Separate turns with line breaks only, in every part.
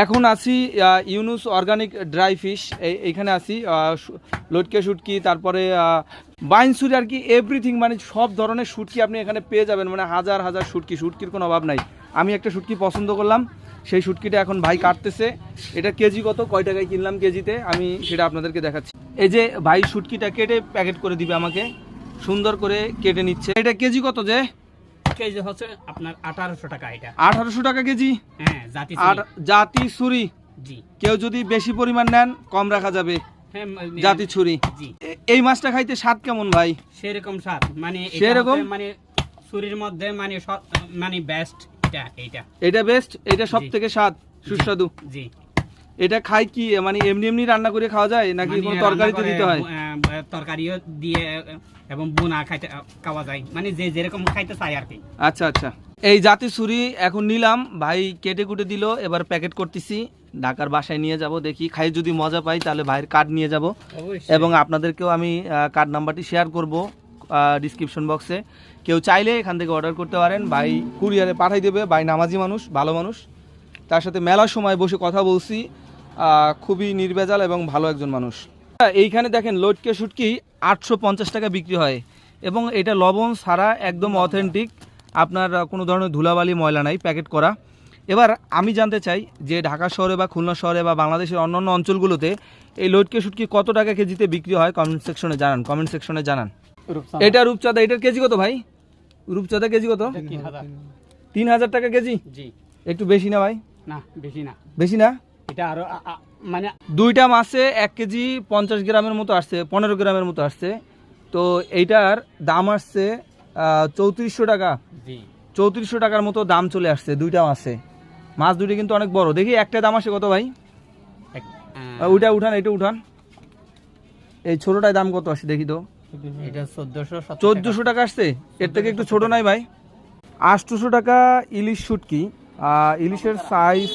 এখন আছি Yunus organic dry fish, এইখানে আছি। লটকে শুটকি, তারপরে বাইনসুরি আর কি এভরিথিং, মানে সব ধরনের শুটকি আপনি এখানে পেয়ে যাবেন। মানে হাজার হাজার শুটকির কোনো অভাব নাই। আমি একটা শুটকি পছন্দ করলাম, সেই শুটকিটা এখন ভাই কাটতেছে। এটা কেজি কত, কয় টাকায় কিনলাম কেজিতে, আমি সেটা আপনাদেরকে দেখাচ্ছি। এই যে ভাই শুটকিটা কেটে প্যাকেট করে দিবে আমাকে, সুন্দর করে কেটে নিচ্ছে। এটা কেজি কত যে?
কেজি হচ্ছে আপনার 1800 টাকা। এটা
1800 টাকা কেজি।
হ্যাঁ,
জাতি ছুরি।
জি,
কেউ যদি বেশি পরিমাণ নেন কম রাখা যাবে।
হ্যাঁ,
জাতি ছুরি।
জি।
এই মাছটা খাইতে স্বাদ কেমন ভাই?
সেরকম স্বাদ, মানে
সেরকম,
মানে ছুরির মধ্যে মানে মানে বেস্ট
এটা বেস্ট, এটা সবথেকে স্বাদ সুস্বাদু।
জি।
এটা খাই কি মানে এমনি এমনি রান্না করে খাওয়া যায় নাকি কোনো তরকারিতে দিতে হয়?
তরকারিও দিয়ে এবং বোনা খাওয়া যায়, মানে যে যেরকম খাইতে চাই আর কি।
আচ্ছা আচ্ছা, এই জাতি ছুরি এখন নিলাম, ভাই কেটে কুটে দিল, এবার প্যাকেট করতেছি, ঢাকার বাসায় নিয়ে যাব। দেখি খাই যদি মজা পাই তাহলে ভাইয়ের কার্ড নিয়ে যাব, এবং আপনাদেরকেও আমি কার্ড নাম্বারটি শেয়ার করব ডিসক্রিপশন বক্সে। কেউ চাইলে এখান থেকে অর্ডার করতে পারেন, ভাই কুরিয়ারে পাঠাই দেবে। ভাই নামাজি মানুষ, ভালো মানুষ, তার সাথে মেলার সময় বসে কথা বলছি, খুবই নির্ভেজাল এবং ভালো একজন মানুষ। এইখানে দেখেন লটকে শুটকি 850 টাকা বিক্রি হয়, এবং এটা লবণ ছাড়া একদম অথেন্টিক, আপনার কোনো ধরনের ধুলাবালি ময়লা নাই, প্যাকেট করা। এবার আমি জানতে চাই যে ঢাকা শহরে বা খুলনা শহরে বা বাংলাদেশের অন্যান্য অঞ্চলগুলোতে এই লটকে শুটকি কত টাকা কেজিতে বিক্রি হয়? কমেন্ট সেকশনে জানান। এটা রূপচাঁদা, এটার কেজি কত ভাই? রূপচাঁদা কেজি কত? 3000 টাকা কেজি।
জি।
একটু বেশি না ভাই?
না,
বেশি না।
এটা আরো মানে
দুইটা মাছে 1 কেজি 50 গ্রামের মতো আসছে, 15 গ্রামের মতো আসছে। তো এইটার দাম আসছে 3400 টাকা।
জি।
3400 টাকার মতো দাম চলে আসছে দুইটা মাছে। মাছ দুটি কিন্তু অনেক বড়। দেখি একটা দাম আসে কত ভাই? ওইটা উঠান, এটা উঠান। এই ছোটটায় দাম কত আসে দেখি তো?
এটা
1400 টাকা আসছে। এর থেকে একটু ছোট নাই ভাই? 800 টাকা ইলিশ শুটকি। ইলিশের সাইজ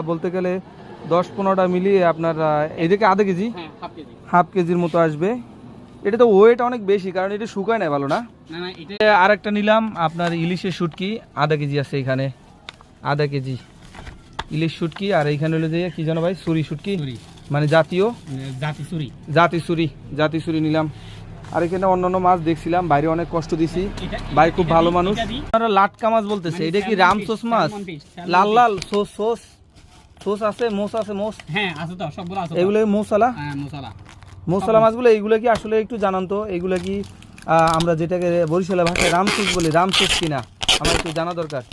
বলতে গেলে 10-15টা মিলিয়ে আপনার এদিকে আধা কেজি, হাফ কেজির মতো আসবে। এটা তো ওয়েট অনেক বেশি, কারণ এটা শুকায় না ভালো না। আর একটা নিলাম আপনার ইলিশের শুটকি, আধা কেজি আছে এখানে, আধা কেজি ইলিশ শুটকি। আর এইখানে হলো যে কি জানো ভাই, ছুরি শুটকি, মানে জাতীয় জাতি ছুরি নিলাম। আর এখানে অন্যান্য মাছ দেখছিলাম, বাইরে অনেক কষ্ট দিছি, ভাই খুব ভালো মানুষ। আপনারা লাটকা মাছ বলতেছে, এটা কি রামসোস মাছ? লাল লাল সোস আছে, মোস আছে, মোস।
হ্যাঁ আছে তো, সবগুলো আছে।
এগুলো মশলা,
হ্যাঁ
মশলা মাছগুলো। এইগুলো কি আসলে একটু জানান তো, এইগুলো কি আমরা যেটাকে বরিশালের ভাষায় রামসোস বলি, রামসোস কিনা আমার একটু জানা দরকার।